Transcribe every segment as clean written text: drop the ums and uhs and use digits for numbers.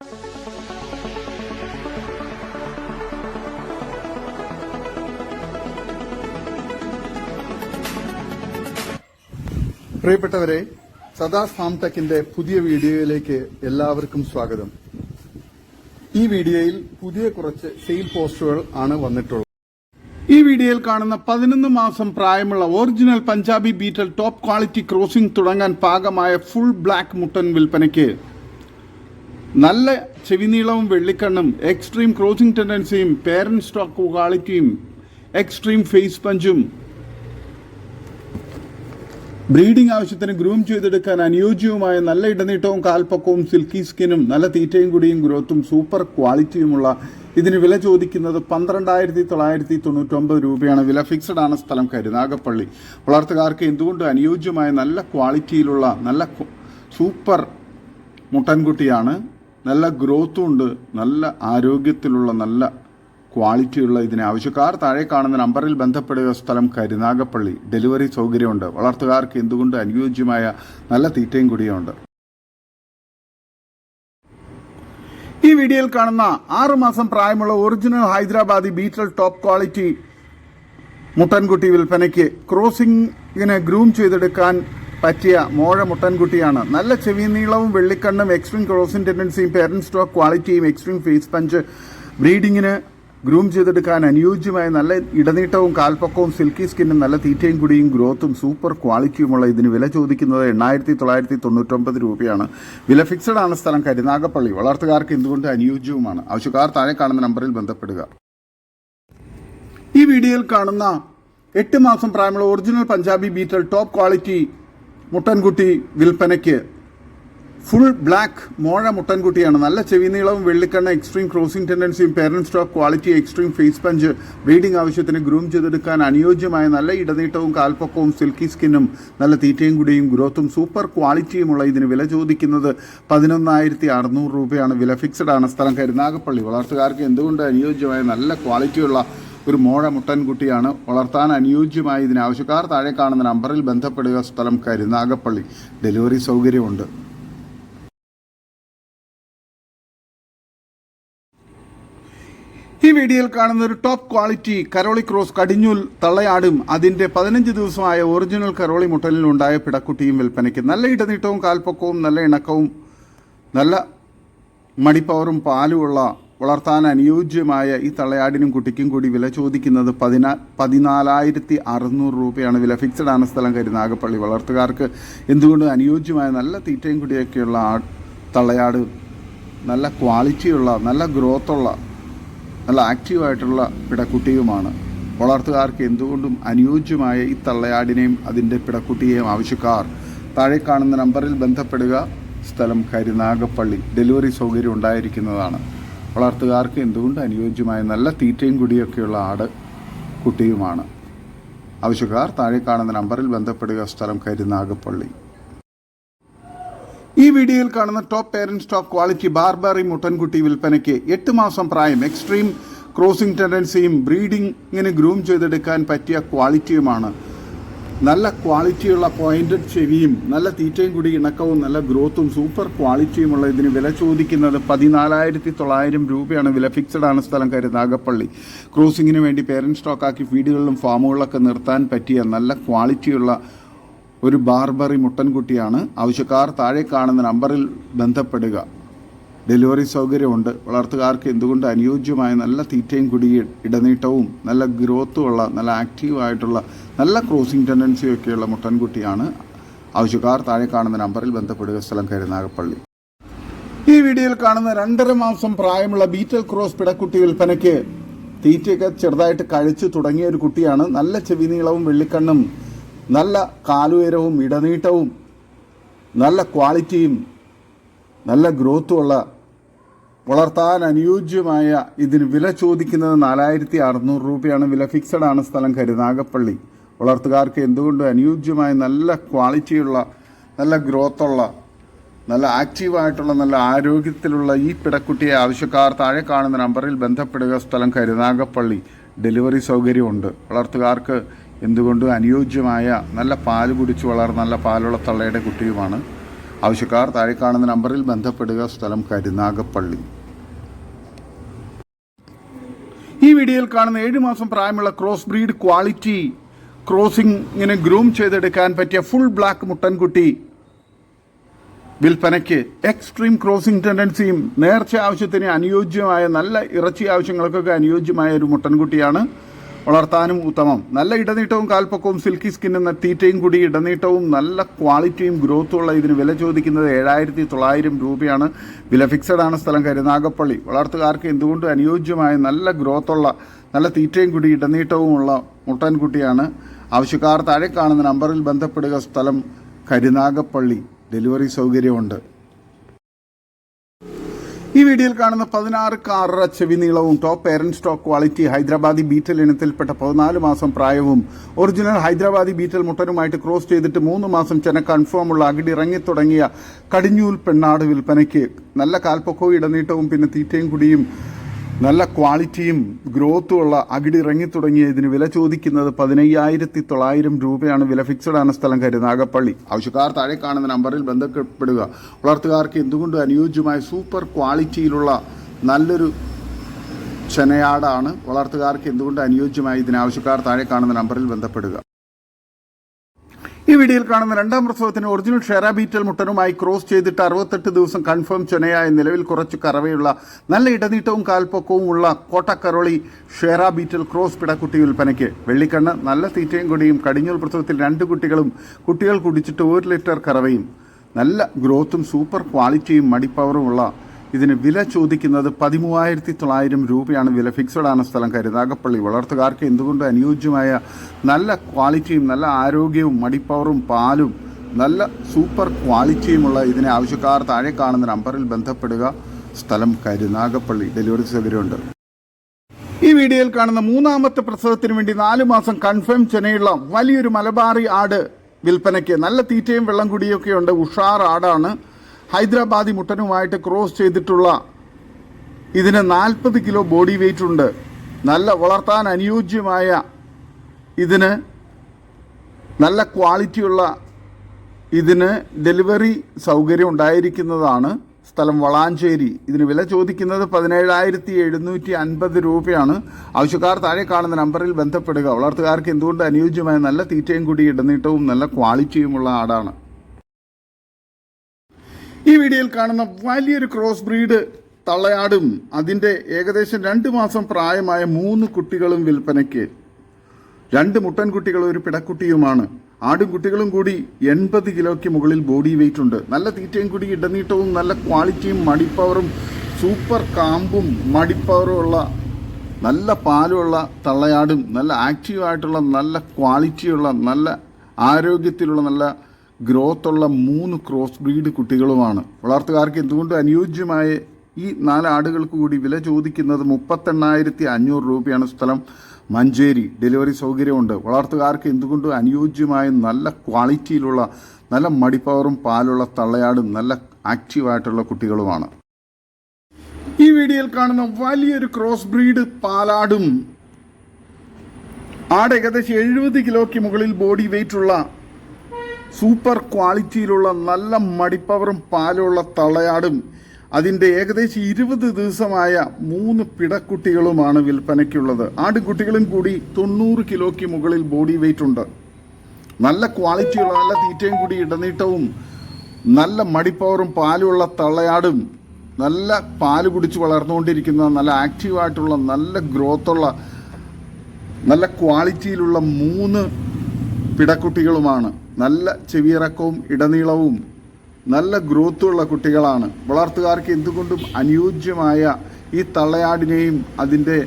പ്രിയപ്പെട്ടവരെ, സദാസ് ഫാം ടെക്കിന്റെ പുതിയ വീഡിയോയിലേക്ക് എല്ലാവർക്കും സ്വാഗതം. ഈ വീഡിയോയിൽ പുതിയ കുറച്ച് സെയിൽ പോസ്റ്റുകൾ ആണ് വന്നിട്ടുള്ളത്. ഈ വീഡിയോയിൽ കാണുന്ന 11 മാസം പ്രായമുള്ള original Punjabi Beetal top quality crossing തുടങ്ങാൻ പാകമായ ഫുൾ ബ്ലാക്ക് മുട്ടൻ വിൽപ്പനയ്ക്ക്. നല്ല ചെവിനീളവും വെള്ളിക്കണ്ണും, എക്സ്ട്രീം ക്രോസിംഗ് ടെൻഡൻസിയും, പേരന്റ് സ്റ്റോക്ക് ക്വാളിറ്റിയും, എക്സ്ട്രീം ഫേസ് പഞ്ചും, ബ്രീഡിംഗ് ആവശ്യത്തിന് ഗ്രൂം ചെയ്തെടുക്കാൻ അനുയോജ്യവുമായ നല്ല ഇടനീട്ടവും കാൽപ്പക്കവും, സിൽക്കി സ്കിനും, നല്ല തീറ്റയും കുടിയും ഗ്രോത്തും, സൂപ്പർ ക്വാളിറ്റിയുമുള്ള ഇതിന് വില ചോദിക്കുന്നത് 12,999 രൂപയാണ്. വില ഫിക്സഡ് ആണ്. സ്ഥലം കരുനാഗപ്പള്ളി. വളർത്തുകാർക്ക് എന്തുകൊണ്ട് അനുയോജ്യമായ നല്ല ക്വാളിറ്റിയിലുള്ള നല്ല സൂപ്പർ മുട്ടൻകുട്ടിയാണ്. നല്ല ഗ്രോത്തും ഉണ്ട്, നല്ല ആരോഗ്യത്തിലുള്ള നല്ല ക്വാളിറ്റിയുള്ള ഇതിന് ആവശ്യക്കാർ താഴെ കാണുന്ന നമ്പറിൽ ബന്ധപ്പെടുക. സ്ഥലം കരുനാഗപ്പള്ളി. ഡെലിവറി സൗകര്യമുണ്ട്. വളർത്തുകാർക്ക് എന്തുകൊണ്ട് അനുയോജ്യമായ നല്ല തീറ്റയും കൂടിയുണ്ട്. ഈ വീഡിയോയിൽ കാണുന്ന 6 മാസം പ്രായമുള്ള original Hyderabadi Beetal top quality മുട്ടൻകുട്ടി വിൽപ്പനയ്ക്ക്. ക്രോസിംഗിന് ഗ്രൂം ചെയ്തെടുക്കാൻ പറ്റിയ മോഴ മുട്ടൻകുട്ടിയാണ്. നല്ല ചെവി നീളവും വെള്ളിക്കണ്ണും, എക്സ്ട്രീം ക്രോസിംഗ് ടെൻഡൻസിയും, പേരന്റ് സ്റ്റോക്ക് ക്വാളിറ്റിയും, എക്സ്ട്രീം ഫേസ് പഞ്ച്, ബ്രീഡിങ്ങിന് ഗ്രൂം ചെയ്തെടുക്കാൻ അനുയോജ്യമായ നല്ല ഇടനീട്ടവും കാൽപ്പക്കവും, സിൽക്കി സ്കിന്നും, നല്ല തീറ്റയും കുടിയും ഗ്രോത്തും, സൂപ്പർ ക്വാളിറ്റിയുമുള്ള ഇതിന് വില ചോദിക്കുന്നത് 8,999 രൂപയാണ്. വില ഫിക്സഡ് ആണ്. സ്ഥലം കരുനാഗപ്പള്ളി. വളർത്തുകാർക്ക് എന്തുകൊണ്ട് അനുയോജ്യവുമാണ്. ആവശ്യക്കാർ താഴെ കാണുന്ന നമ്പറിൽ ബന്ധപ്പെടുക. ഈ വീഡിയോയിൽ കാണുന്ന 8 മാസം പ്രായമുള്ള original Punjabi Beetal top quality മുട്ടൻകുട്ടി വിൽപ്പനയ്ക്ക്. ഫുൾ ബ്ലാക്ക് മോഴ മുട്ടൻകുട്ടിയാണ്. നല്ല ചെവിനീളവും വെള്ളിക്കണ്ണ, എക്സ്ട്രീം ക്രോസിംഗ് ടെൻഡൻസിയും, parent stock quality, extreme face punch, breeding ആവശ്യത്തിന് ഗ്രൂം ചെയ്തെടുക്കാൻ അനുയോജ്യമായ നല്ല ഇടനീട്ടവും കാൽപ്പക്കവും, സിൽക്കി സ്കിന്നും, നല്ല തീറ്റയും കുടിയും ഗ്രോത്തും, സൂപ്പർ ക്വാളിറ്റിയുമുള്ള ഇതിന് വില ചോദിക്കുന്നത് 11,600 രൂപയാണ്. വില ഫിക്സഡ് ആണ്. സ്ഥലം കരുനാഗപ്പള്ളി. വളർത്തുകാർക്ക് എന്തുകൊണ്ട് അനുയോജ്യമായ നല്ല ക്വാളിറ്റിയുള്ള ഒരു മോഴ മുട്ടൻകുട്ടിയാണ്. വളർത്താൻ അനുയോജ്യമായ ഇതിന് ആവശ്യക്കാർ താഴെ കാണുന്ന നമ്പറിൽ ബന്ധപ്പെടുക. സ്ഥലം കരുനാഗപ്പള്ളി. ഡെലിവറി സൗകര്യമുണ്ട്. ഈ വീഡിയോയിൽ കാണുന്ന ഒരു ടോപ്പ് ക്വാളിറ്റി കരോളി ക്രോസ് കടിഞ്ഞൂൽ തള്ളയാടും അതിൻ്റെ 15 ദിവസമായ ഒറിജിനൽ കരോളി മുട്ടലിനുണ്ടായ പിടക്കുട്ടിയും വിൽപ്പനയ്ക്ക്. നല്ല ഇടനീട്ടവും കാൽപ്പക്കവും, നല്ല ഇണക്കവും, നല്ല മടിപ്പവറും പാലുമുള്ള വളർത്താൻ അനുയോജ്യമായ ഈ തള്ളയാടിനും കുട്ടിക്കും കൂടി വില ചോദിക്കുന്നത് 14,600 രൂപയാണ്. വില ഫിക്സഡ് ആണ്. സ്ഥലം കരുനാഗപ്പള്ളി. വളർത്തുകാർക്ക് എന്തുകൊണ്ട് അനുയോജ്യമായ നല്ല തീറ്റയും കുടിയൊക്കെയുള്ള തള്ളയാട്, നല്ല ക്വാളിറ്റിയുള്ള, നല്ല ഗ്രോത്തുള്ള, നല്ല ആക്റ്റീവായിട്ടുള്ള പിടക്കുട്ടിയുമാണ്. വളർത്തുകാർക്ക് എന്തുകൊണ്ടും അനുയോജ്യമായ ഈ തള്ളയാടിനെയും അതിൻ്റെ പിടക്കുട്ടിയെയും ആവശ്യക്കാർ താഴെ കാണുന്ന നമ്പറിൽ ബന്ധപ്പെടുക. സ്ഥലം കരുനാഗപ്പള്ളി. ഡെലിവറി സൗകര്യം ഉണ്ടായിരിക്കുന്നതാണ്. വളർത്തുകാർക്ക് എന്തുകൊണ്ട് അനുയോജ്യമായ നല്ല തീറ്റയും കുടിയൊക്കെയുള്ള ആട് കുട്ടിയുമാണ്. ആവശ്യക്കാർ താഴെ കാണുന്ന നമ്പറിൽ ബന്ധപ്പെടുക. സ്ഥലം കരുനാഗപ്പള്ളി. ഈ വീഡിയോയിൽ കാണുന്ന top parent stock quality Barbari മുട്ടൻകുട്ടി വിൽപ്പനയ്ക്ക്. 8 മാസം പ്രായം, എക്സ്ട്രീം ക്രോസിംഗ് ടെൻഡൻസിയും, ബ്രീഡിങ്ങിന് ഗ്രൂം ചെയ്തെടുക്കാൻ പറ്റിയ ക്വാളിറ്റിയുമാണ്. നല്ല ക്വാളിറ്റിയുള്ള പോയിന്റഡ് ചെവിയും, നല്ല തീറ്റയും കൂടി ഇണക്കവും, നല്ല ഗ്രോത്തും, സൂപ്പർ ക്വാളിറ്റിയുമുള്ള ഇതിന് വില ചോദിക്കുന്നത് 14,900 രൂപയാണ്. വില ഫിക്സഡ് ആണ്. സ്ഥലം കരുനാഗപ്പള്ളി. ക്രോസിങ്ങിന് വേണ്ടി പേരന്റ് സ്റ്റോക്കാക്കി ഫീഡുകളിലും ഫാമുകളിലൊക്കെ നിർത്താൻ പറ്റിയ നല്ല ക്വാളിറ്റിയുള്ള ഒരു ബാർബറി മുട്ടൻകുട്ടിയാണ്. ആവശ്യക്കാർ താഴെ കാണുന്ന നമ്പറിൽ ബന്ധപ്പെടുക. ഡെലിവറി സൗകര്യമുണ്ട്. വളർത്തുകാർക്ക് എന്തുകൊണ്ട് അനുയോജ്യമായ നല്ല തീറ്റയും കുടി, ഇടനീട്ടവും, നല്ല ഗ്രോത്തുമുള്ള, നല്ല ആക്റ്റീവായിട്ടുള്ള, നല്ല ക്രോസിംഗ് ടെൻഡൻസിയൊക്കെയുള്ള മുട്ടൻകുട്ടിയാണ്. ആവശ്യക്കാർ താഴെ കാണുന്ന നമ്പറിൽ ബന്ധപ്പെടുക. സ്ഥലം കരുനാഗപ്പള്ളി. ഈ വീഡിയോയിൽ കാണുന്ന 2.5 മാസം പ്രായമുള്ള ബീറ്റൽ ക്രോസ് പിടക്കുട്ടി വിൽപ്പനയ്ക്ക്. തീറ്റയൊക്കെ ചെറുതായിട്ട് കഴിച്ചു തുടങ്ങിയ ഒരു കുട്ടിയാണ്. നല്ല ചെവിനീളവും വെള്ളിക്കണ്ണും, നല്ല കാലുയരവും ഇടനീട്ടവും, നല്ല ക്വാളിറ്റിയും, നല്ല ഗ്രോത്തുമുള്ള, വളർത്താൻ അനുയോജ്യമായ ഇതിന് വില ചോദിക്കുന്നത് 4,600 രൂപയാണ്. വില ഫിക്സഡ് ആണ്. സ്ഥലം കരുനാഗപ്പള്ളി. വളർത്തുകാർക്ക് എന്തുകൊണ്ട് അനുയോജ്യമായ നല്ല ക്വാളിറ്റിയുള്ള, നല്ല ഗ്രോത്തുള്ള, നല്ല ആക്റ്റീവായിട്ടുള്ള, നല്ല ആരോഗ്യത്തിലുള്ള ഈ പിടക്കുട്ടിയെ ആവശ്യക്കാർ താഴെ കാണുന്ന നമ്പറിൽ ബന്ധപ്പെടുക. സ്ഥലം കരുനാഗപ്പള്ളി. ഡെലിവറി സൗകര്യമുണ്ട്. വളർത്തുകാർക്ക് എന്തുകൊണ്ട് അനുയോജ്യമായ നല്ല പാല് കുടിച്ച് വളർന്ന നല്ല പാലുള്ള തള്ളയുടെ കുട്ടിയുമാണ്. ആവശ്യക്കാർ താഴെ കാണുന്ന നമ്പറിൽ ബന്ധപ്പെടുക. സ്ഥലം കരുനാഗപ്പള്ളി. ഈ വീഡിയോയിൽ കാണുന്ന 7 മാസം പ്രായമുള്ള ക്രോസ് ബ്രീഡ് ക്വാളിറ്റി ക്രോസിംഗിന് ഗ്രൂം ചെയ്തെടുക്കാൻ പറ്റിയ ഫുൾ ബ്ലാക്ക് മുട്ടൻകുട്ടി വിൽപ്പനയ്ക്ക്. എക്സ്ട്രീം ക്രോസിംഗ് ടെൻഡൻസിയും നേർച്ച ആവശ്യത്തിന് അനുയോജ്യമായ, നല്ല ഇറച്ചി ആവശ്യങ്ങൾക്കൊക്കെ അനുയോജ്യമായ ഒരു മുട്ടൻകുട്ടിയാണ്. വളർത്താനും ഉത്തമം. നല്ല ഇടനീട്ടവും കാൽപ്പക്കവും സിൽക്കി സ്കിന്നും തീറ്റയും കൂടി ഇടനീട്ടവും നല്ല ക്വാളിറ്റിയും ഗ്രോത്തുള്ള ഇതിന് വില ചോദിക്കുന്നത് 7,900 രൂപയാണ്. വില ഫിക്സഡ് ആണ്. സ്ഥലം കരുനാഗപ്പള്ളി. വളർത്തുകാർക്ക് എന്തുകൊണ്ടും അനുയോജ്യമായ, നല്ല ഗ്രോത്തുള്ള, നല്ല തീറ്റയും കൂടി ഇടനീട്ടവുമുള്ള മുട്ടൻകുട്ടിയാണ്. ആവശ്യക്കാർ താഴെ കാണുന്ന നമ്പറിൽ ബന്ധപ്പെടുക. സ്ഥലം കരുനാഗപ്പള്ളി. ഡെലിവറി സൗകര്യമുണ്ട്. ഈ വീഡിയോയിൽ കാണുന്ന 16 കാറ ചെവി നീളവും top parent stock quality Hyderabadi Beetal ഇനത്തിൽപ്പെട്ട 14 മാസം പ്രായവും ഒറിജിനൽ ഹൈദരാബാദി ബീറ്റൽ മുട്ടനുമായിട്ട് ക്രോസ് ചെയ്തിട്ട് 3 മാസം ചെന കൺഫേമുള്ള അകിടിറങ്ങി തുടങ്ങിയ കടിഞ്ഞൂൽ പെണ്ണാട് വിൽപ്പനയ്ക്ക്. നല്ല കാൽപ്പൊക്കവും ഇടനീട്ടവും പിന്നെ തീറ്റയും കുടിയും നല്ല ക്വാളിറ്റിയും ഗ്രോത്തുമുള്ള അകിടിറങ്ങി തുടങ്ങിയ ഇതിന് വില ചോദിക്കുന്നത് 15,900 രൂപയാണ്. വില ഫിക്സഡ് ആണ്. സ്ഥലം കരുനാഗപ്പള്ളി. ആവശ്യക്കാർ താഴെ കാണുന്ന നമ്പറിൽ ബന്ധപ്പെടുക. വളർത്തുകാർക്ക് എന്തുകൊണ്ടും അനുയോജ്യമായ സൂപ്പർ ക്വാളിറ്റിയിലുള്ള നല്ലൊരു ചെനയാടാണ്. വളർത്തുകാർക്ക് എന്തുകൊണ്ട് അനുയോജ്യമായ ഇതിന് ആവശ്യക്കാർ താഴെ കാണുന്ന നമ്പറിൽ ബന്ധപ്പെടുക. ഈ വീഡിയോയിൽ കാണുന്ന 2ാം പ്രസവത്തിന് ഒറിജിനൽ ഷെറ ബീറ്റൽ മുട്ടനുമായി ക്രോസ് ചെയ്തിട്ട് 68 ദിവസം കൺഫേം ചെനയായ, നിലവിൽ കുറച്ച് കറവയുള്ള, നല്ല ഇടനീട്ടവും കാൽപ്പൊക്കവും ഉള്ള കോട്ടക്കരോളി ഷെറ ബീറ്റൽ ക്രോസ് പിടക്കുട്ടി വിൽപ്പനയ്ക്ക്. വെള്ളിക്കണ്ണ്, നല്ല തീറ്റയും കൊടിയും, കടിഞ്ഞൂൽ പ്രസവത്തിൽ 2 കുട്ടികളും, കുട്ടികൾ കുടിച്ചിട്ട് 1 ലിറ്റർ കറവയും, നല്ല ഗ്രോത്തും സൂപ്പർ ക്വാളിറ്റിയും മടിപ്പവറുമുള്ള ഇതിന് വില ചോദിക്കുന്നത് 13,900 രൂപയാണ്. വില ഫിക്സഡ് ആണ്. സ്ഥലം കരുനാഗപ്പള്ളി. വളർത്തുകാർക്ക് എന്തുകൊണ്ട് അനുയോജ്യമായ, നല്ല ക്വാളിറ്റിയും നല്ല ആരോഗ്യവും മടിപ്പവറും പാലും നല്ല സൂപ്പർ ക്വാളിറ്റിയുമുള്ള ഇതിനെ ആവശ്യക്കാർ താഴെ കാണുന്ന നമ്പറിൽ ബന്ധപ്പെടുക. സ്ഥലം കരുനാഗപ്പള്ളി. ഡെലിവറി സൗകര്യമുണ്ട്. ഈ വീഡിയോയിൽ കാണുന്ന 3ാമത്തെ പ്രസവത്തിന് വേണ്ടി 4 മാസം കൺഫേം ചെനയുള്ള വലിയൊരു മലബാറി ആട് വിൽപ്പനയ്ക്ക്. നല്ല തീറ്റയും വെള്ളം കുടിയൊക്കെ ഉണ്ട്. ഉഷാർ ആടാണ്. ഹൈദരാബാദി മുട്ടനുമായിട്ട് ക്രോസ് ചെയ്തിട്ടുള്ള ഇതിന് 40 കിലോ ബോഡി വെയിറ്റ് ഉണ്ട്. നല്ല വളർത്താൻ അനുയോജ്യമായ ഇതിന് നല്ല ക്വാളിറ്റിയുള്ള ഇതിന് ഡെലിവറി സൗകര്യം ഉണ്ടായിരിക്കുന്നതാണ്. സ്ഥലം വളാഞ്ചേരി. ഇതിന് വില ചോദിക്കുന്നത് 17,750 രൂപയാണ്. ആവശ്യക്കാർ താഴെ കാണുന്ന നമ്പറിൽ ബന്ധപ്പെടുക. വളർത്തുകാർക്ക് എന്തുകൊണ്ട് അനുയോജ്യമായ, നല്ല തീറ്റയും കൂടി ഇടനീട്ടവും നല്ല ക്വാളിറ്റിയുമുള്ള ആടാണ്. ഈ വീഡിയോയിൽ കാണുന്ന വലിയൊരു ക്രോസ് ബ്രീഡ് തള്ളയാടും അതിൻ്റെ ഏകദേശം 2 മാസം പ്രായമായ 3 കുട്ടികളും വിൽപ്പനയ്ക്ക്. 2 മുട്ടൻകുട്ടികളും ഒരു പിടക്കുട്ടിയുമാണ്. ആടും കുട്ടികളും കൂടി 80 കിലോയ്ക്ക് മുകളിൽ ബോഡി വെയിറ്റ് ഉണ്ട്. നല്ല തീറ്റയും കൂടി ഇടനീട്ടവും നല്ല ക്വാളിറ്റിയും മടിപ്പവറും സൂപ്പർ കാമ്പും മടിപ്പവറും ഉള്ള, നല്ല പാലുമുള്ള തള്ളയാടും, നല്ല ആക്റ്റീവായിട്ടുള്ള, നല്ല ക്വാളിറ്റിയുള്ള, നല്ല ആരോഗ്യത്തിലുള്ള, നല്ല ഗ്രോത്തുള്ള 3 ക്രോസ് ബ്രീഡ് കുട്ടികളുമാണ്. വളർത്തുകാർക്ക് എന്തുകൊണ്ട് അനുയോജ്യമായ ഈ 4 ആടുകൾക്ക് കൂടി വില ചോദിക്കുന്നത് 38,500 രൂപയാണ്. സ്ഥലം മഞ്ചേരി. ഡെലിവറി സൗകര്യമുണ്ട്. വളർത്തുകാർക്ക് എന്തുകൊണ്ട് അനുയോജ്യമായ, നല്ല ക്വാളിറ്റിയിലുള്ള, നല്ല മടിപ്പവറും പാലുള്ള തള്ളയാടും നല്ല ആക്റ്റീവായിട്ടുള്ള കുട്ടികളുമാണ്. ഈ വീഡിയോയിൽ കാണുന്ന വലിയൊരു ക്രോസ് ബ്രീഡ് പാലാടും ആട് ഏകദേശം 70 കിലോയ്ക്ക് മുകളിൽ ബോഡി വെയിറ്റ് ഉള്ള സൂപ്പർ ക്വാളിറ്റിയിലുള്ള, നല്ല മടിപ്പവറും പാലുള്ള തള്ളയാടും അതിൻ്റെ ഏകദേശം 20 ദിവസമായ 3 പിടക്കുട്ടികളുമാണ് വിൽപ്പനയ്ക്കുള്ളത്. ആടുകുട്ടികളും കൂടി 90 കിലോയ്ക്ക് മുകളിൽ ബോഡി വെയിറ്റ് ഉണ്ട്. നല്ല ക്വാളിറ്റിയുള്ള, നല്ല തീറ്റയും കൂടി ഇടനീട്ടവും നല്ല മടിപ്പവറും പാലുള്ള തള്ളയാടും നല്ല പാല് കുടിച്ച് വളർന്നുകൊണ്ടിരിക്കുന്ന, നല്ല ആക്റ്റീവായിട്ടുള്ള, നല്ല ഗ്രോത്തുള്ള, നല്ല ക്വാളിറ്റിയിലുള്ള 3 പിടക്കുട്ടികളുമാണ്. നല്ല ചെവിയിറക്കവും ഇടനീളവും നല്ല ഗ്രോത്തുള്ള കുട്ടികളാണ്. വളർത്തുകാർക്ക് എന്തുകൊണ്ടും അനുയോജ്യമായ ഈ തള്ളയാടിനെയും അതിൻ്റെ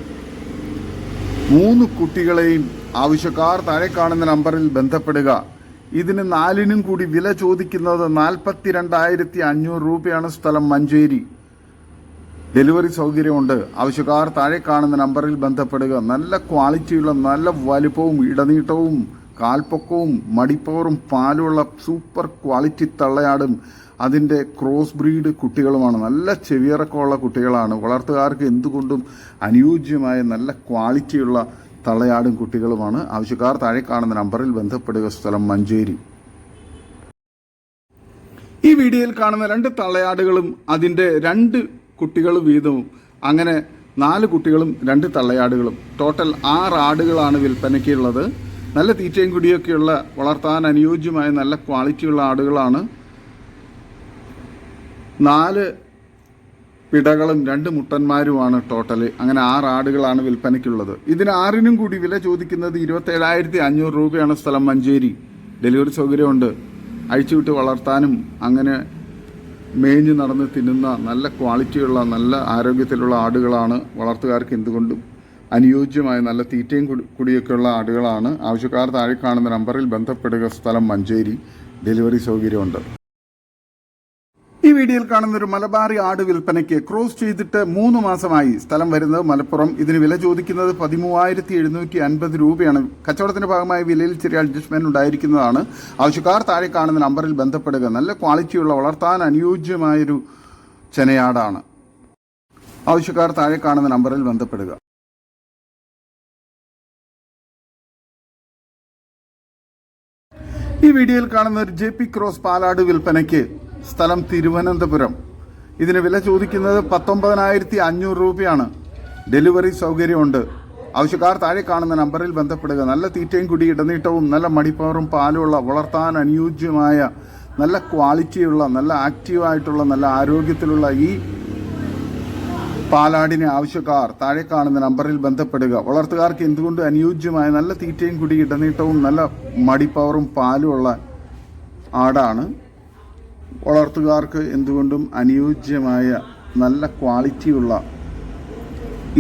3 കുട്ടികളെയും ആവശ്യക്കാർ താഴെ കാണുന്ന നമ്പറിൽ ബന്ധപ്പെടുക. ഇതിന് 4നും കൂടി വില ചോദിക്കുന്നത് 42,500 രൂപയാണ്. സ്ഥലം മഞ്ചേരി. ഡെലിവറി സൗകര്യമുണ്ട്. ആവശ്യക്കാർ താഴെ കാണുന്ന നമ്പറിൽ ബന്ധപ്പെടുക. നല്ല ക്വാളിറ്റിയുള്ള, നല്ല വലുപ്പവും ഇടനീട്ടവും കാൽപ്പൊക്കവും മടിപ്പവറും പാലുള്ള സൂപ്പർ ക്വാളിറ്റി തള്ളയാടും അതിൻ്റെ ക്രോസ് ബ്രീഡ് കുട്ടികളുമാണ്. നല്ല ചെവിയിറക്കമുള്ള കുട്ടികളാണ്. വളർത്തുകാർക്ക് എന്തുകൊണ്ടും അനുയോജ്യമായ നല്ല ക്വാളിറ്റിയുള്ള തള്ളയാടും കുട്ടികളുമാണ്. ആവശ്യക്കാർ താഴെ കാണുന്ന നമ്പറിൽ ബന്ധപ്പെടുക. സ്ഥലം മഞ്ചേരി. ഈ വീഡിയോയിൽ കാണുന്ന 2 തള്ളയാടുകളും അതിൻ്റെ 2 കുട്ടികൾ വീതവും, അങ്ങനെ 4 കുട്ടികളും 2 തള്ളയാടുകളും, ടോട്ടൽ 6 ആടുകളാണ് വിൽപ്പനയ്ക്കുള്ളത്. നല്ല തീറ്റയും കുടിയൊക്കെയുള്ള വളർത്താൻ അനുയോജ്യമായ നല്ല ക്വാളിറ്റിയുള്ള ആടുകളാണ്. 4 പിടകളും 2 മുട്ടന്മാരുമാണ് ടോട്ടൽ. അങ്ങനെ 6 ആടുകളാണ് വിൽപ്പനയ്ക്കുള്ളത്. ഇതിന് 6നും കൂടി വില ചോദിക്കുന്നത് 27,500 രൂപയാണ്. സ്ഥലം മഞ്ചേരി. ഡെലിവറി സൗകര്യമുണ്ട്. അഴിച്ചുവിട്ട് വളർത്താനും അങ്ങനെ മേഞ്ഞ് നടന്ന് തിന്നുന്ന നല്ല ക്വാളിറ്റിയുള്ള നല്ല ആരോഗ്യത്തിലുള്ള ആടുകളാണ്. വളർത്തുകാർക്ക് എന്തുകൊണ്ടും അനുയോജ്യമായ നല്ല തീറ്റയും കുടിയൊക്കെയുള്ള ആടുകളാണ്. ആവശ്യക്കാർ താഴെ കാണുന്ന നമ്പറിൽ ബന്ധപ്പെടുക. സ്ഥലം മഞ്ചേരി. ഡെലിവറി സൗകര്യമുണ്ട്. ഈ വീഡിയോയിൽ കാണുന്ന ഒരു മലബാറി ആട് വിൽപ്പനയ്ക്ക്. ക്രോസ് ചെയ്തിട്ട് 3 മാസമായി. സ്ഥലം വരുന്നത് മലപ്പുറം. ഇതിന് വില ചോദിക്കുന്നത് 13,750 രൂപയാണ്. കച്ചവടത്തിന്റെ ഭാഗമായി വിലയിൽ ചെറിയ അഡ്ജസ്റ്റ്മെന്റ് ഉണ്ടായിരിക്കുന്നതാണ്. ആവശ്യക്കാർ താഴെ കാണുന്ന നമ്പറിൽ ബന്ധപ്പെടുക. നല്ല ക്വാളിറ്റിയുള്ള വളർത്താൻ അനുയോജ്യമായൊരു ചെനയാടാണ്. ആവശ്യക്കാർ താഴെ കാണുന്ന നമ്പറിൽ ബന്ധപ്പെടുക. ഈ വീഡിയോയിൽ കാണുന്ന ഒരു JP ക്രോസ് പാലാട് വിൽപ്പനയ്ക്ക്. സ്ഥലം തിരുവനന്തപുരം. ഇതിന് വില ചോദിക്കുന്നത് 19,500 രൂപയാണ്. ഡെലിവറി സൗകര്യമുണ്ട്. ആവശ്യക്കാർ താഴെ കാണുന്ന നമ്പറിൽ ബന്ധപ്പെടുക. നല്ല തീറ്റയും കുടി ഇടനീട്ടവും നല്ല മടിപ്പവറും പാലുമുള്ള വളർത്താൻ അനുയോജ്യമായ നല്ല ക്വാളിറ്റിയുള്ള നല്ല ആക്റ്റീവായിട്ടുള്ള നല്ല ആരോഗ്യത്തിലുള്ള ഈ പാലാടിനെ ആവശ്യക്കാർ താഴെ കാണുന്ന നമ്പറിൽ ബന്ധപ്പെടുക. വളർത്തുകാർക്ക് എന്തുകൊണ്ട് അനുയോജ്യമായ നല്ല തീറ്റയും കുടി ഇടനീട്ടവും നല്ല മടിപ്പവറും പാലുമുള്ള ആടാണ്. വളർത്തുകാർക്ക് എന്തുകൊണ്ടും അനുയോജ്യമായ നല്ല ക്വാളിറ്റിയുള്ള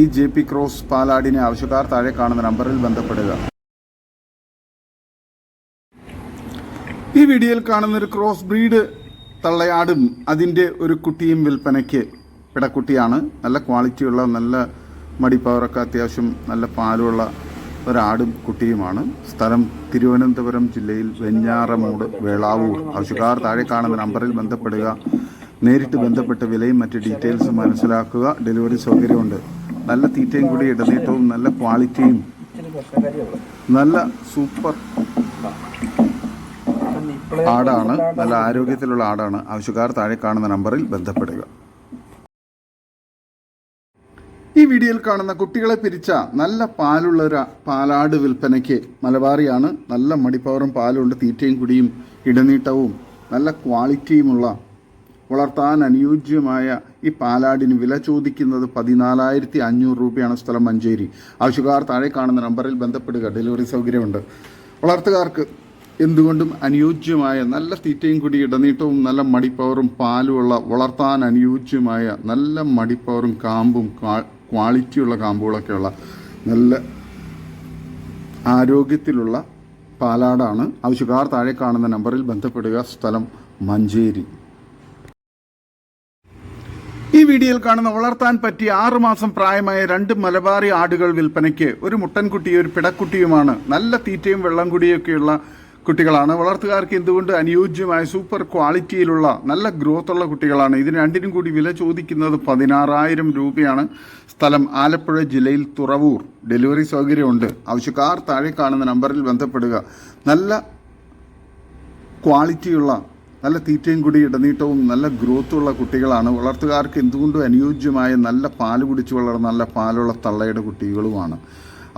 ഈ JP ക്രോസ് പാലാടിനെ ആവശ്യക്കാർ താഴെ കാണുന്ന നമ്പറിൽ ബന്ധപ്പെടുക. ഈ വീഡിയോയിൽ കാണുന്ന ഒരു ക്രോസ് ബ്രീഡ് തള്ളയാടും അതിൻ്റെ ഒരു കുട്ടിയും വിൽപ്പനയ്ക്ക്. പിടക്കുട്ടിയാണ്. നല്ല ക്വാളിറ്റിയുള്ള നല്ല മടിപ്പവറൊക്കെ അത്യാവശ്യം നല്ല പാലുള്ള ഒരാടും കുട്ടിയുമാണ്. സ്ഥലം തിരുവനന്തപുരം ജില്ലയിൽ വെഞ്ഞാറമൂട് വേളാവൂർ. ആവശ്യക്കാർ താഴെ കാണുന്ന നമ്പറിൽ ബന്ധപ്പെടുക. നേരിട്ട് ബന്ധപ്പെട്ട് വിലയും മറ്റ് ഡീറ്റെയിൽസും മനസ്സിലാക്കുക. ഡെലിവറി സൗകര്യമുണ്ട്. നല്ല തീറ്റയും കൂടി ഇടനീട്ടവും നല്ല ക്വാളിറ്റിയും നല്ല സൂപ്പർ ആടാണ്. നല്ല ആരോഗ്യത്തിലുള്ള ആടാണ്. ആവശ്യക്കാർ താഴെ കാണുന്ന നമ്പറിൽ ബന്ധപ്പെടുക. ഈ വീഡിയോയിൽ കാണുന്ന കുട്ടികളെ പിരിച്ച നല്ല പാലുള്ള ഒരു പാലാട് വിൽപ്പനയ്ക്ക്. മലബാറിയാണ്. നല്ല മടിപ്പവറും പാലുണ്ട്. തീറ്റയും കുടിയും ഇടനീട്ടവും നല്ല ക്വാളിറ്റിയുമുള്ള വളർത്താൻ അനുയോജ്യമായ ഈ പാലാടിന് വില ചോദിക്കുന്നത് 14,500 രൂപയാണ്. സ്ഥലം മഞ്ചേരി. ആവശ്യക്കാർ താഴെ കാണുന്ന നമ്പറിൽ ബന്ധപ്പെടുക. ഡെലിവറി സൗകര്യമുണ്ട്. വളർത്തുകാർക്ക് എന്തുകൊണ്ടും അനുയോജ്യമായ നല്ല തീറ്റയും കുടി ഇടനീട്ടവും നല്ല മടിപ്പവറും പാലുമുള്ള വളർത്താൻ അനുയോജ്യമായ നല്ല മടിപ്പവറും കാമ്പും ക്വാളിറ്റിയുള്ള കാമ്പുകളൊക്കെയുള്ള നല്ല ആരോഗ്യത്തിലുള്ള പാലാടാണ്. ആവശ്യക്കാർ താഴെ കാണുന്ന നമ്പറിൽ ബന്ധപ്പെടുക. സ്ഥലം മഞ്ചേരി. ഈ വീഡിയോയിൽ കാണുന്ന വളർത്താൻ പറ്റിയ 6 മാസം പ്രായമായ 2 മലബാറി ആടുകൾ വിൽപ്പനയ്ക്ക്. ഒരു മുട്ടൻകുട്ടിയും ഒരു പിടക്കുട്ടിയുമാണ്. നല്ല തീറ്റയും വെള്ളം കുടിയൊക്കെയുള്ള കുട്ടികളാണ്. വളർത്തുകാർക്ക് എന്തുകൊണ്ട് അനുയോജ്യമായ സൂപ്പർ ക്വാളിറ്റിയിലുള്ള നല്ല ഗ്രോത്തുള്ള കുട്ടികളാണ്. ഇതിന് 2നും കൂടി വില ചോദിക്കുന്നത് 16,000 രൂപയാണ്. സ്ഥലം ആലപ്പുഴ ജില്ലയിൽ തുറവൂർ. ഡെലിവറി സൗകര്യമുണ്ട്. ആവശ്യക്കാർ താഴെ കാണുന്ന നമ്പറിൽ ബന്ധപ്പെടുക. നല്ല ക്വാളിറ്റിയുള്ള നല്ല തീറ്റയും കൂടി ഇടനീട്ടവും നല്ല ഗ്രോത്തുള്ള കുട്ടികളാണ്. വളർത്തുകാർക്ക് എന്തുകൊണ്ടും അനുയോജ്യമായ നല്ല പാല് കുടിച്ച് വളർന്ന നല്ല പാലുള്ള തള്ളയുടെ കുട്ടികളുമാണ്.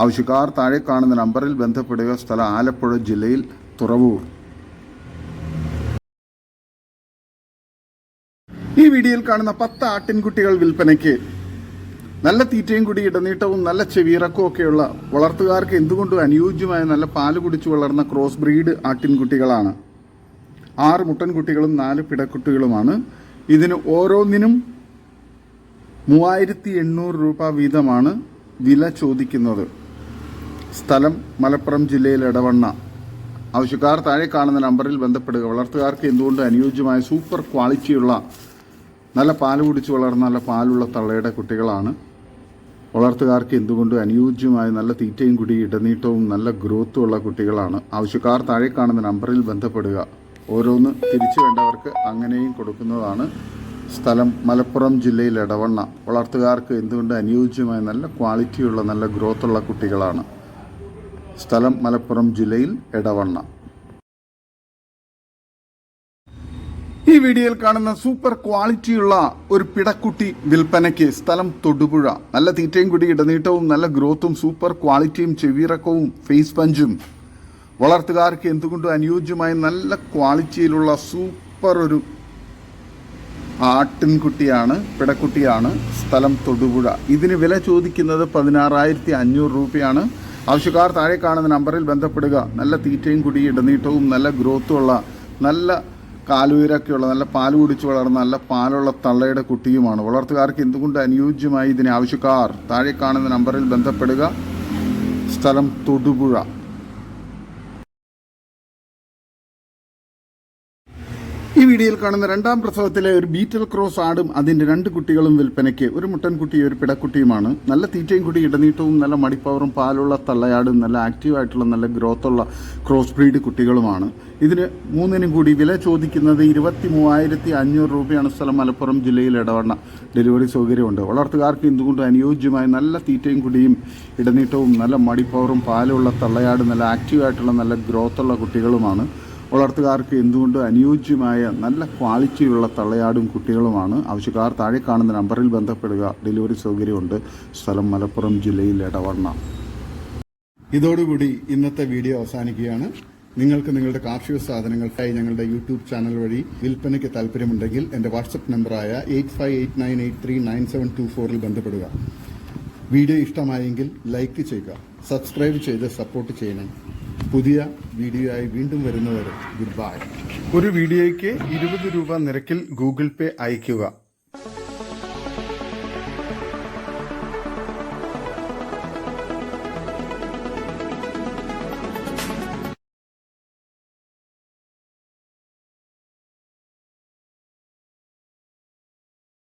ആവശ്യക്കാർ താഴെ കാണുന്ന നമ്പറിൽ ബന്ധപ്പെടുക. സ്ഥലം ആലപ്പുഴ ജില്ലയിൽ തുറവൂർ. ഈ വീഡിയോയിൽ കാണുന്ന 10 ആട്ടിൻകുട്ടികൾ വിൽപ്പനയ്ക്ക്. നല്ല തീറ്റയും കൂടി ഇടനീട്ടവും നല്ല ചെവിയിറക്കവും ഒക്കെയുള്ള വളർത്തുകാർക്ക് എന്തുകൊണ്ടും അനുയോജ്യമായ നല്ല പാല് കുടിച്ചു വളർന്ന ക്രോസ് ബ്രീഡ് ആട്ടിൻകുട്ടികളാണ്. 6 മുട്ടൻകുട്ടികളും 4 പിടക്കുട്ടികളുമാണ്. ഇതിന് ഓരോന്നിനും 3,800 രൂപ വീതമാണ് വില ചോദിക്കുന്നത്. സ്ഥലം മലപ്പുറം ജില്ലയിൽ എടവണ്ണ. ആവശ്യക്കാർ താഴെ കാണുന്ന നമ്പറിൽ ബന്ധപ്പെടുക. വളർത്തുകാർക്ക് എന്തുകൊണ്ട് അനുയോജ്യമായ സൂപ്പർ ക്വാളിറ്റിയുള്ള നല്ല പാല് കുടിച്ച് വളർന്ന നല്ല പാലുള്ള തള്ളയുടെ കുട്ടികളാണ്. വളർത്തുകാർക്ക് എന്തുകൊണ്ട് അനുയോജ്യമായ നല്ല തീറ്റയും കുടി ഇടനീട്ടവും നല്ല ഗ്രോത്തും ഉള്ള കുട്ടികളാണ്. ആവശ്യക്കാർ താഴെ കാണുന്ന നമ്പറിൽ ബന്ധപ്പെടുക. ഓരോന്ന് തിരിച്ചു വേണ്ടവർക്ക് അങ്ങനെയും കൊടുക്കുന്നതാണ്. സ്ഥലം മലപ്പുറം ജില്ലയിൽ എടവണ്ണ. വളർത്തുകാർക്ക് എന്തുകൊണ്ട് അനുയോജ്യമായ നല്ല ക്വാളിറ്റിയുള്ള നല്ല ഗ്രോത്തുള്ള കുട്ടികളാണ്. സ്ഥലം മലപ്പുറം ജില്ലയിൽ എടവണ്ണ. ഈ വീഡിയോയിൽ കാണുന്ന സൂപ്പർ ക്വാളിറ്റിയുള്ള ഒരു പിടക്കുട്ടി വിൽപ്പനയ്ക്ക്. സ്ഥലം തൊടുപുഴ. നല്ല തീറ്റയും കൂടി ഇടനീട്ടവും നല്ല ഗ്രോത്തും സൂപ്പർ ക്വാളിറ്റിയും ചെവിയിറക്കവും ഫേസ് പഞ്ചും വളർത്തുകാർക്ക് എന്തുകൊണ്ടും അനുയോജ്യമായ നല്ല ക്വാളിറ്റിയിലുള്ള സൂപ്പർ ഒരു ആട്ടിൻകുട്ടിയാണ്, പിടക്കുട്ടിയാണ്. സ്ഥലം തൊടുപുഴ. ഇതിന് വില ചോദിക്കുന്നത് 16,500 രൂപയാണ്. ആവശ്യക്കാർ താഴെ കാണുന്ന നമ്പറിൽ ബന്ധപ്പെടുക. നല്ല തീറ്റയും കുടി ഇടനീട്ടവും നല്ല ഗ്രോത്തുമുള്ള നല്ല കാലുയരൊക്കെയുള്ള നല്ല പാല് കുടിച്ച് വളർന്ന നല്ല പാലുള്ള തള്ളയുടെ കുട്ടിയുമാണ്. വളർത്തുകാർക്ക് എന്തുകൊണ്ട് അനുയോജ്യമായി ഇതിനെ ആവശ്യക്കാർ താഴെ കാണുന്ന നമ്പറിൽ ബന്ധപ്പെടുക. സ്ഥലം തൊടുപുഴ. ഈ വീഡിയോയിൽ കാണുന്ന രണ്ടാം പ്രസവത്തിലെ ഒരു ബീറ്റൽ ക്രോസ് ആടും അതിൻ്റെ 2 കുട്ടികളും വിൽപ്പനയ്ക്ക്. ഒരു മുട്ടൻകുട്ടി ഒരു പിടക്കുട്ടിയുമാണ്. നല്ല തീറ്റയും കൂടി ഇടനീട്ടവും നല്ല മടിപ്പവറും പാലുള്ള തള്ളയാടും നല്ല ആക്റ്റീവായിട്ടുള്ള നല്ല ഗ്രോത്തുള്ള ക്രോസ് ബ്രീഡ് കുട്ടികളുമാണ്. ഇതിന് 3നും കൂടി വില ചോദിക്കുന്നത് 23,500 രൂപയാണ്. സ്ഥലം മലപ്പുറം ജില്ലയിൽ ഇടവണ്ണ. ഡെലിവറി സൗകര്യമുണ്ട്. വളർത്തുകാർക്ക് എന്തുകൊണ്ട് അനുയോജ്യമായ നല്ല തീറ്റയും കുടിയും ഇടനീട്ടവും നല്ല മടിപ്പവറും പാലുള്ള തള്ളയാട് നല്ല ആക്റ്റീവായിട്ടുള്ള നല്ല ഗ്രോത്തുള്ള കുട്ടികളുമാണ്. വളർത്തുകാർക്ക് എന്തുകൊണ്ട് അനുയോജ്യമായ നല്ല ക്വാളിറ്റിയുള്ള തള്ളയാടും കുട്ടികളുമാണ്. ആവശ്യക്കാർ താഴെ കാണുന്ന നമ്പറിൽ ബന്ധപ്പെടുക. ഡെലിവറി സൗകര്യമുണ്ട്. സ്ഥലം മലപ്പുറം ജില്ലയിൽ ഇടവണ്ണ. ഇതോടുകൂടി ഇന്നത്തെ വീഡിയോ അവസാനിക്കുകയാണ്. നിങ്ങൾക്ക് നിങ്ങളുടെ കാർഷിക സാധനങ്ങൾക്കായി ഞങ്ങളുടെ യൂട്യൂബ് ചാനൽ വഴി വിൽപ്പനയ്ക്ക് താല്പര്യമുണ്ടെങ്കിൽ എൻ്റെ വാട്സപ്പ് നമ്പറായ 8589839724 ബന്ധപ്പെടുക. വീഡിയോ ഇഷ്ടമായെങ്കിൽ ലൈക്ക് ചെയ്യുക, സബ്സ്ക്രൈബ് ചെയ്ത് സപ്പോർട്ട് ചെയ്യണം. പുതിയ വീഡിയോ ആയി വീണ്ടും വരുന്നവരെ ഗുഡ് ബൈ. ഒരു വീഡിയോയ്ക്ക് 20 രൂപ നിരക്കിൽ ഗൂഗിൾ പേ അയയ്ക്കുക.